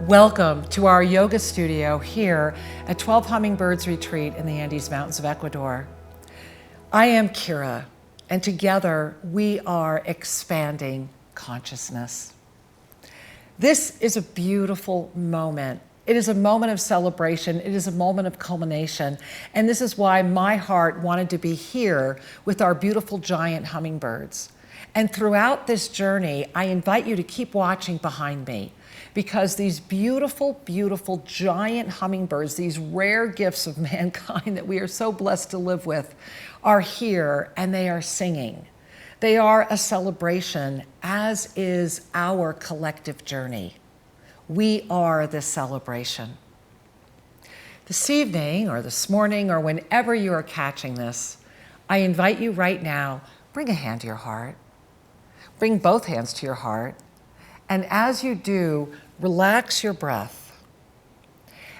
Welcome to our yoga studio here at 12 Hummingbirds Retreat in the Andes Mountains of Ecuador. I am Kira, and together we are expanding consciousness. This is a beautiful moment. It is a moment of celebration. It is a moment of culmination. And this is why my heart wanted to be here with our beautiful giant hummingbirds. And throughout this journey, I invite you to keep watching behind me, because these beautiful, beautiful giant hummingbirds, these rare gifts of mankind that we are so blessed to live with, are here and they are singing. They are a celebration, as is our collective journey. We are this celebration. This evening, or this morning, or whenever you are catching this, I invite you right now, bring a hand to your heart. Bring both hands to your heart. And as you do, relax your breath.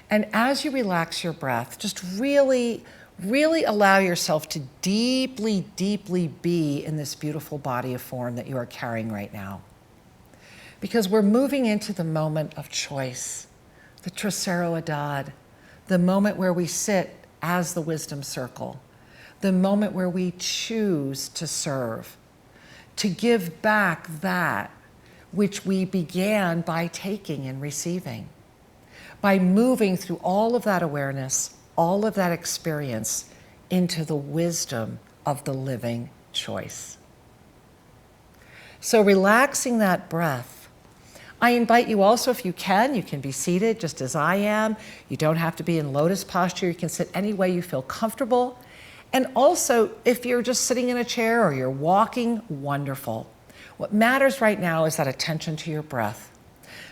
And as you relax your breath, just really allow yourself to deeply, deeply be in this beautiful body of form that you are carrying right now. Because we're moving into the moment of choice, the Tercero Edad, the moment where we sit as the wisdom circle, the moment where we choose to serve, to give back that which we began by taking and receiving, by moving through all of that awareness, all of that experience into the wisdom of the living choice. So relaxing that breath, I invite you also, if you can be seated just as I am. You don't have to be in lotus posture. You can sit any way you feel comfortable. And also, if you're just sitting in a chair or you're walking, wonderful. What matters right now is that attention to your breath.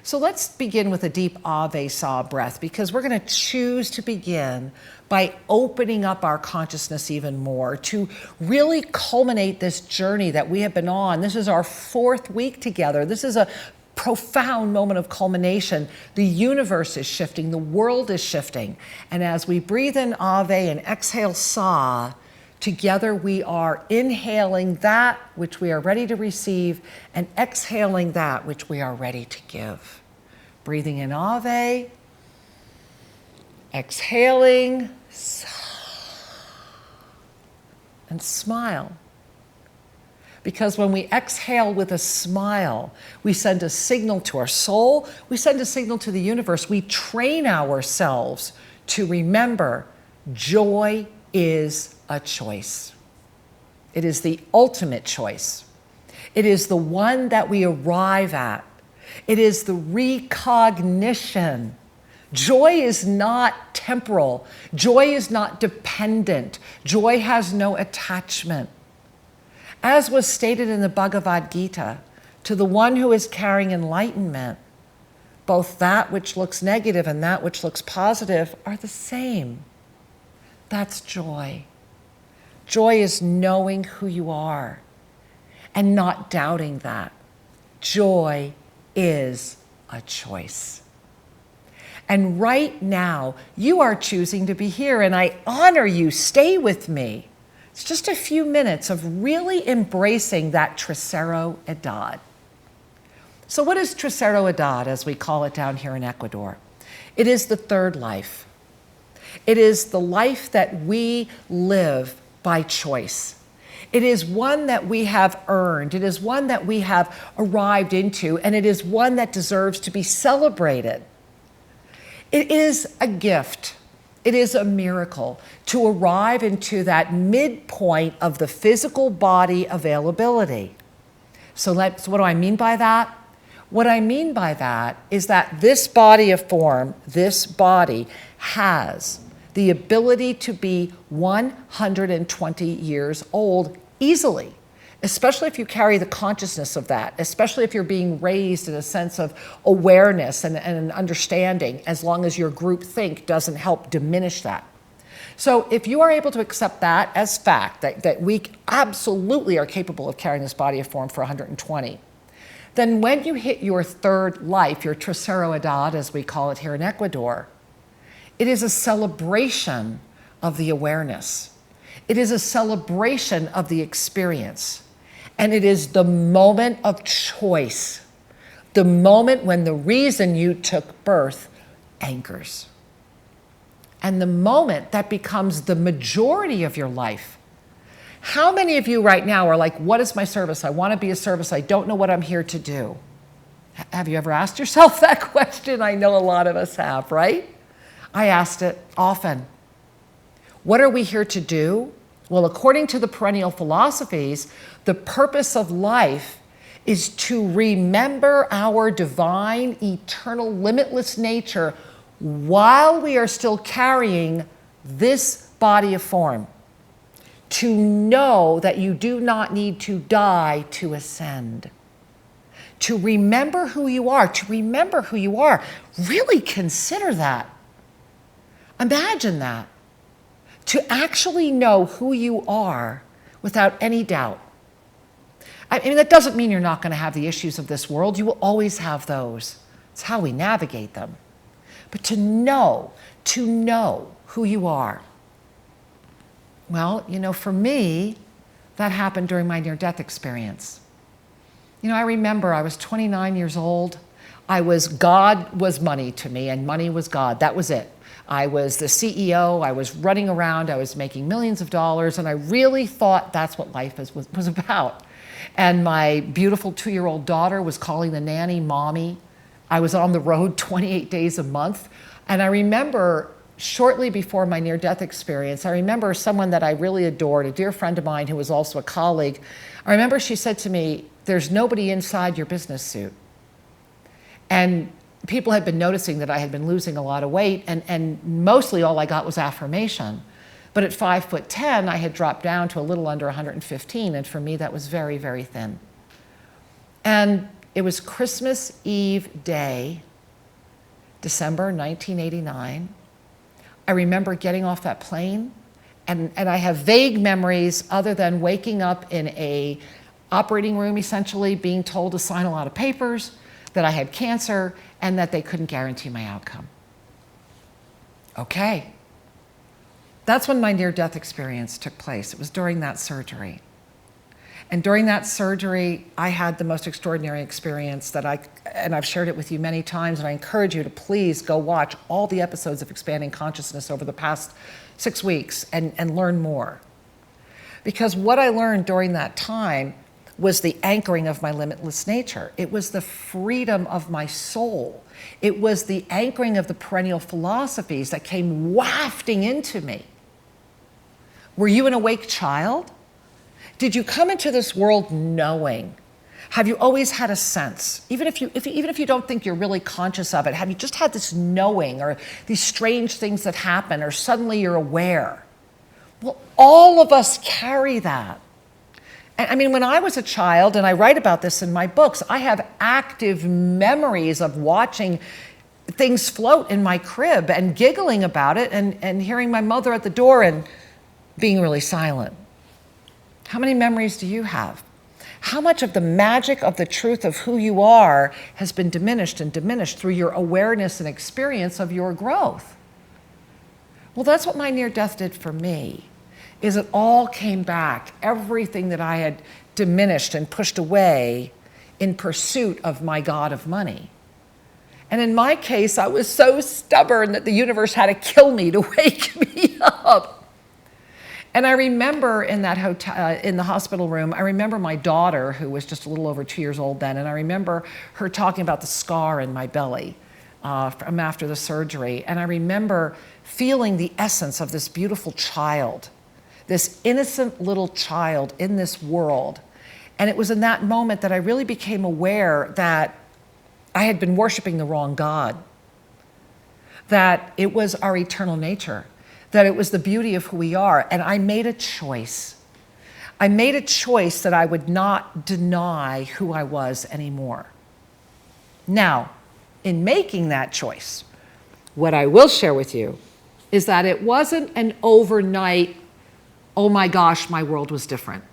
So let's begin with a deep Ave Sa breath, because we're going to choose to begin by opening up our consciousness even more to really culminate this journey that we have been on. This is our 4th week together. This is a profound moment of culmination. The universe is shifting, the world is shifting. And as we breathe in Ave and exhale Sa, together we are inhaling that which we are ready to receive and exhaling that which we are ready to give. Breathing in Ave, exhaling Sa, and smile. Because when we exhale with a smile, we send a signal to our soul, we send a signal to the universe. We train ourselves to remember joy is a choice. It is the ultimate choice. It is the one that we arrive at. It is the recognition. Joy is not temporal. Joy is not dependent. Joy has no attachment. As was stated in the Bhagavad Gita, to the one who is carrying enlightenment, both that which looks negative and that which looks positive are the same. That's joy. Joy is knowing who you are and not doubting that. Joy is a choice. And right now, you are choosing to be here, and I honor you. Stay with me. It's just a few minutes of really embracing that Tercero Edad. So what is Tercero Edad, as we call it down here in Ecuador? It is the third life. It is the life that we live by choice. It is one that we have earned. It is one that we have arrived into, and it is one that deserves to be celebrated. It is a gift. It is a miracle to arrive into that midpoint of the physical body availability. So what do I mean by that? What I mean by that is that this body of form, this body, has the ability to be 120 years old easily, especially if you carry the consciousness of that, especially if you're being raised in a sense of awareness and an understanding, as long as your group think doesn't help diminish that. So if you are able to accept that as fact, that we absolutely are capable of carrying this body of form for 120, then when you hit your third life, your Tercero Edad, as we call it here in Ecuador, it is a celebration of the awareness. It is a celebration of the experience. And it is the moment of choice. The moment when the reason you took birth anchors. And the moment that becomes the majority of your life. How many of you right now are like, what is my service? I want to be a service. I don't know what I'm here to do. Have you ever asked yourself that question? I know a lot of us have, right? I asked it often. What are we here to do? Well, according to the perennial philosophies, the purpose of life is to remember our divine, eternal, limitless nature while we are still carrying this body of form. To know that you do not need to die to ascend. To remember who you are, Really consider that. Imagine that. To actually know who you are without any doubt. I mean, that doesn't mean you're not going to have the issues of this world. You will always have those. It's how we navigate them. But to know who you are. Well, for me, that happened during my near-death experience. I remember I was 29 years old. God was money to me, and money was God. That was it. I was the CEO. I was running around. I was making millions of dollars, and I really thought that's what life was about. And my beautiful 2-year-old daughter was calling the nanny mommy. I was on the road 28 days a month. And I remember shortly before my near-death experience, I remember someone that I really adored, a dear friend of mine who was also a colleague. I remember she said to me, "There's nobody inside your business suit." And people had been noticing that I had been losing a lot of weight, and mostly all I got was affirmation. But at 5'10", I had dropped down to a little under 115, and for me that was very, very thin. And it was Christmas Eve day, December 1989. I remember getting off that plane, and I have vague memories other than waking up in a operating room, essentially being told to sign a lot of papers, that I had cancer, and that they couldn't guarantee my outcome. Okay. That's when my near-death experience took place. It was during that surgery. And during that surgery, I had the most extraordinary experience and I've shared it with you many times, and I encourage you to please go watch all the episodes of Expanding Consciousness over the past 6 weeks and learn more. Because what I learned during that time was the anchoring of my limitless nature. It was the freedom of my soul. It was the anchoring of the perennial philosophies that came wafting into me. Were you an awake child? Did you come into this world knowing? Have you always had a sense? Even if you don't think you're really conscious of it, have you just had this knowing, or these strange things that happen, or suddenly you're aware? Well, all of us carry that. I mean, when I was a child, and I write about this in my books, I have active memories of watching things float in my crib and giggling about it, and hearing my mother at the door and being really silent. How many memories do you have? How much of the magic of the truth of who you are has been diminished and diminished through your awareness and experience of your growth? Well, that's what my near-death did for me. Is it all came back, everything that I had diminished and pushed away in pursuit of my God of money. And in my case, I was so stubborn that the universe had to kill me to wake me up. And I remember in that hotel, in the hospital room, I remember my daughter, who was just a little over 2 years old then, and I remember her talking about the scar in my belly from after the surgery. And I remember feeling the essence of this beautiful child, this innocent little child in this world. And it was in that moment that I really became aware that I had been worshiping the wrong God, that it was our eternal nature, that it was the beauty of who we are. And I made a choice. I made a choice that I would not deny who I was anymore. Now, in making that choice, what I will share with you is that it wasn't an overnight, oh my gosh, my world was different.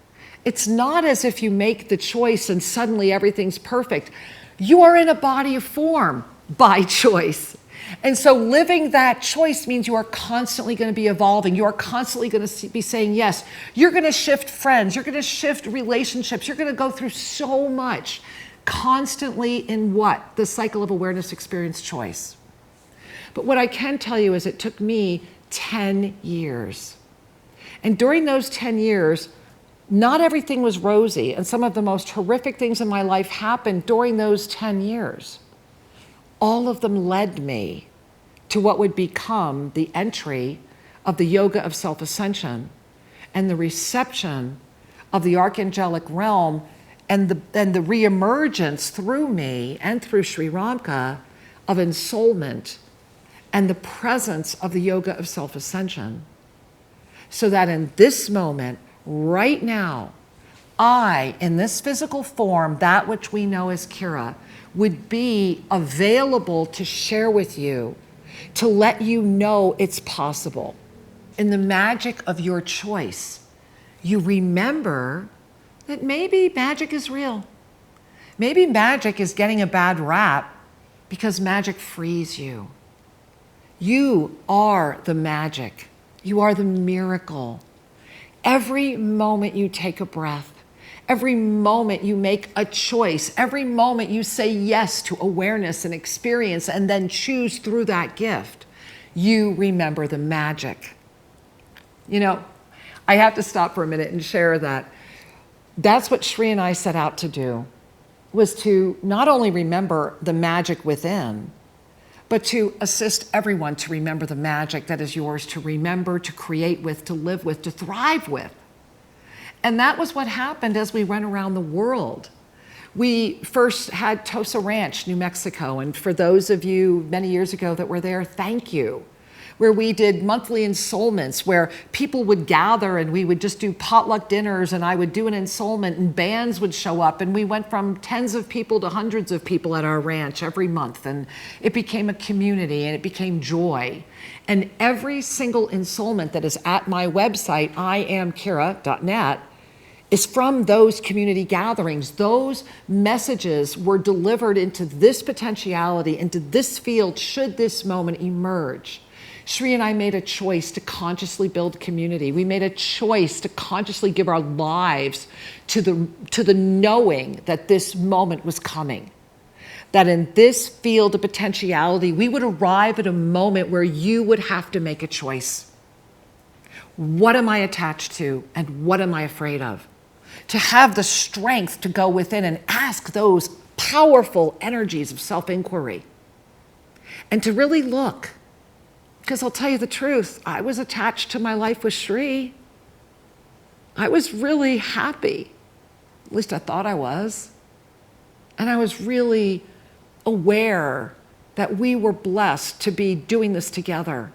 It's not as if you make the choice and suddenly everything's perfect. You are in a body of form by choice. And so living that choice means you are constantly going to be evolving. You are constantly going to be saying yes. You're going to shift friends. You're going to shift relationships. You're going to go through so much. constantly in what? The cycle of awareness, experience, choice. But what I can tell you is it took me 10 years. And during those 10 years, not everything was rosy, and some of the most horrific things in my life happened during those 10 years. All of them led me to what would become the entry of the yoga of self-ascension and the reception of the archangelic realm and the reemergence through me and through Sri Ramka of ensoulment and the presence of the yoga of self-ascension. So that in this moment, right now, I, in this physical form, that which we know as Kira, would be available to share with you, to let you know it's possible. In the magic of your choice, you remember that maybe magic is real. Maybe magic is getting a bad rap because magic frees you. You are the magic. You are the miracle. Every moment you take a breath, every moment you make a choice, every moment you say yes to awareness and experience and then choose through that gift, you remember the magic. You know, I have to stop for a minute and share that that's what Sri and I set out to do, was to not only remember the magic within, but to assist everyone to remember the magic that is yours to remember, to create with, to live with, to thrive with. And that was what happened as we went around the world. We first had Tosa Ranch, New Mexico, and for those of you many years ago that were there, thank you. Where we did monthly ensoulments, where people would gather and we would just do potluck dinners and I would do an ensoulment and bands would show up and we went from tens of people to hundreds of people at our ranch every month, and it became a community and it became joy. And every single ensoulment that is at my website, iamkira.net, is from those community gatherings. Those messages were delivered into this potentiality, into this field, should this moment emerge. Sri and I made a choice to consciously build community. We made a choice to consciously give our lives to the knowing that this moment was coming. That in this field of potentiality, we would arrive at a moment where you would have to make a choice. What am I attached to and what am I afraid of? To have the strength to go within and ask those powerful energies of self-inquiry. And to really look. Because I'll tell you the truth, I was attached to my life with Sri. I was really happy. At least I thought I was. And I was really aware that we were blessed to be doing this together.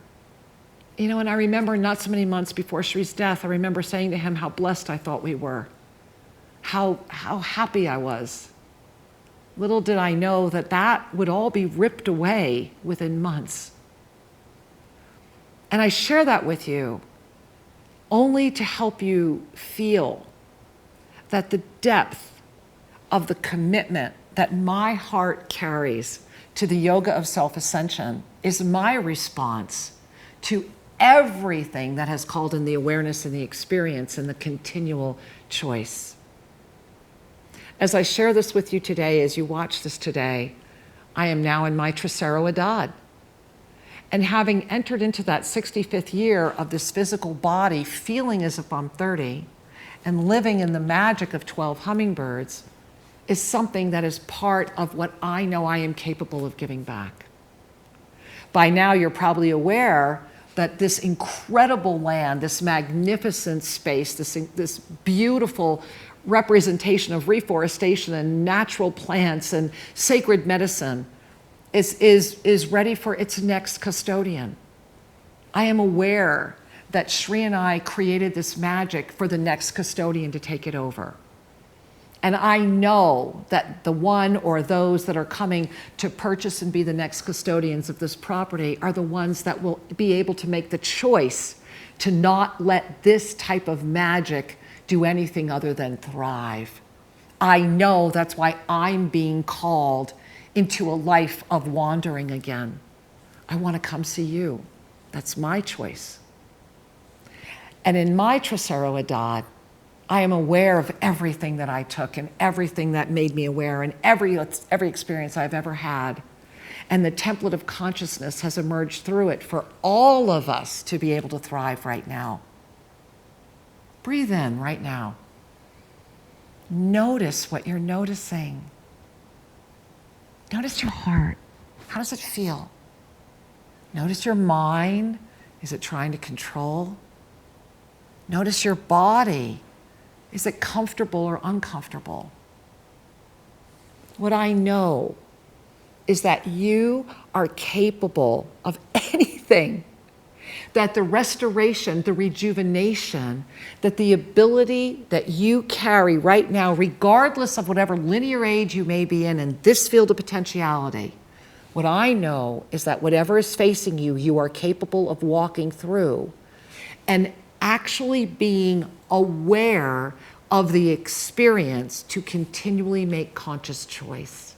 You know, and I remember not so many months before Sri's death, I remember saying to him how blessed I thought we were. How happy I was. Little did I know that that would all be ripped away within months. And I share that with you only to help you feel that the depth of the commitment that my heart carries to the yoga of self-ascension is my response to everything that has called in the awareness and the experience and the continual choice. As I share this with you today, as you watch this today, I am now in my Tercero Edad. And having entered into that 65th year of this physical body, feeling as if I'm 30, and living in the magic of 12 hummingbirds, is something that is part of what I know I am capable of giving back. By now, you're probably aware that this incredible land, this magnificent space, this beautiful representation of reforestation and natural plants and sacred medicine is ready for its next custodian. I am aware that Sri and I created this magic for the next custodian to take it over. And I know that the one or those that are coming to purchase and be the next custodians of this property are the ones that will be able to make the choice to not let this type of magic do anything other than thrive. I know that's why I'm being called into a life of wandering again. I want to come see you. That's my choice. And in my Tercero Edad, I am aware of everything that I took and everything that made me aware and every experience I've ever had. And the template of consciousness has emerged through it for all of us to be able to thrive right now. Breathe in right now. Notice what you're noticing. Notice your heart. How does it feel? Notice your mind. Is it trying to control? Notice your body. Is it comfortable or uncomfortable? What I know is that you are capable of anything. That the restoration, the rejuvenation, that the ability that you carry right now, regardless of whatever linear age you may be in this field of potentiality, what I know is that whatever is facing you, you are capable of walking through and actually being aware of the experience to continually make conscious choice,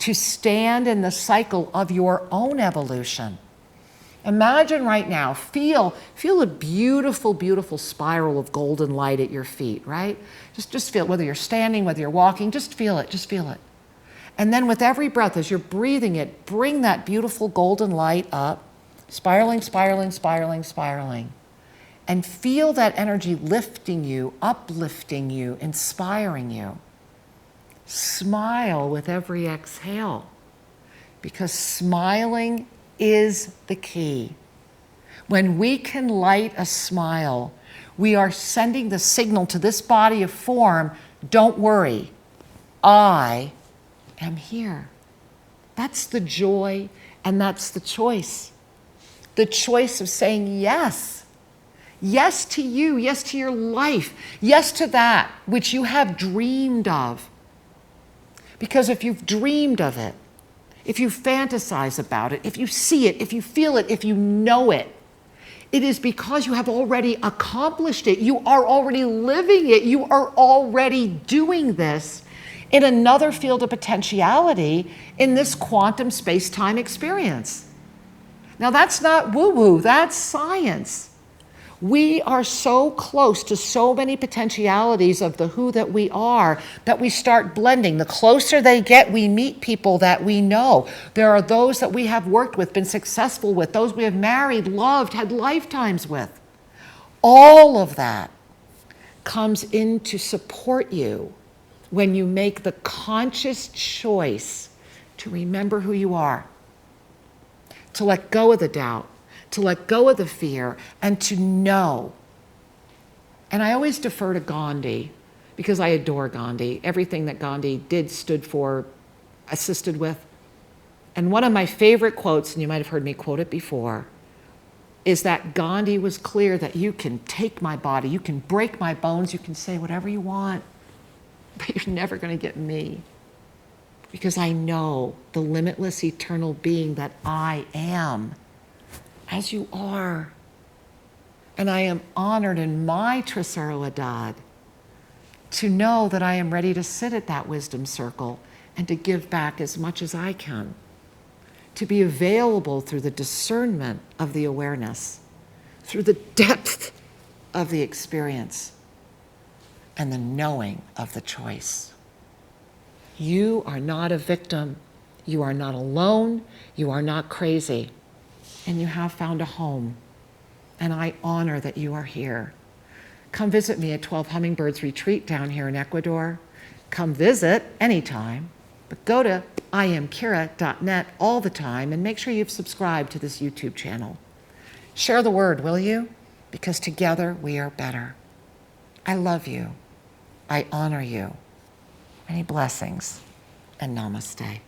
to stand in the cycle of your own evolution. Imagine right now, feel a beautiful, beautiful spiral of golden light at your feet, right? Just feel it, whether you're standing, whether you're walking, just feel it, just feel it. And then with every breath, as you're breathing it, bring that beautiful golden light up, spiraling, spiraling, spiraling, spiraling. And feel that energy lifting you, uplifting you, inspiring you. Smile with every exhale, because smiling is the key. When we can light a smile, we are sending the signal to this body of form, don't worry, I am here. That's the joy and that's the choice. The choice of saying yes. Yes to you, yes to your life, yes to that which you have dreamed of. Because if you've dreamed of it, if you fantasize about it, if you see it, if you feel it, if you know it, it is because you have already accomplished it. You are already living it. You are already doing this in another field of potentiality in this quantum space-time experience. Now that's not woo-woo, that's science. We are so close to so many potentialities of the who that we are that we start blending. The closer they get, we meet people that we know. There are those that we have worked with, been successful with, those we have married, loved, had lifetimes with. All of that comes in to support you when you make the conscious choice to remember who you are, to let go of the doubt, to let go of the fear, and to know. And I always defer to Gandhi because I adore Gandhi. Everything that Gandhi did, stood for, assisted with. And one of my favorite quotes, and you might have heard me quote it before, is that Gandhi was clear that you can take my body, you can break my bones, you can say whatever you want, but you're never going to get me. Because I know the limitless eternal being that I am, as you are. And I am honored in my Trisaro Adad to know that I am ready to sit at that wisdom circle and to give back as much as I can, to be available through the discernment of the awareness, through the depth of the experience, and the knowing of the choice. You are not a victim. You are not alone. You are not crazy. And you have found a home. And I honor that you are here. Come visit me at 12 Hummingbirds Retreat down here in Ecuador. Come visit anytime, but go to IamKira.net all the time and make sure you've subscribed to this YouTube channel. Share the word, will you? Because together we are better. I love you. I honor you. Many blessings and namaste.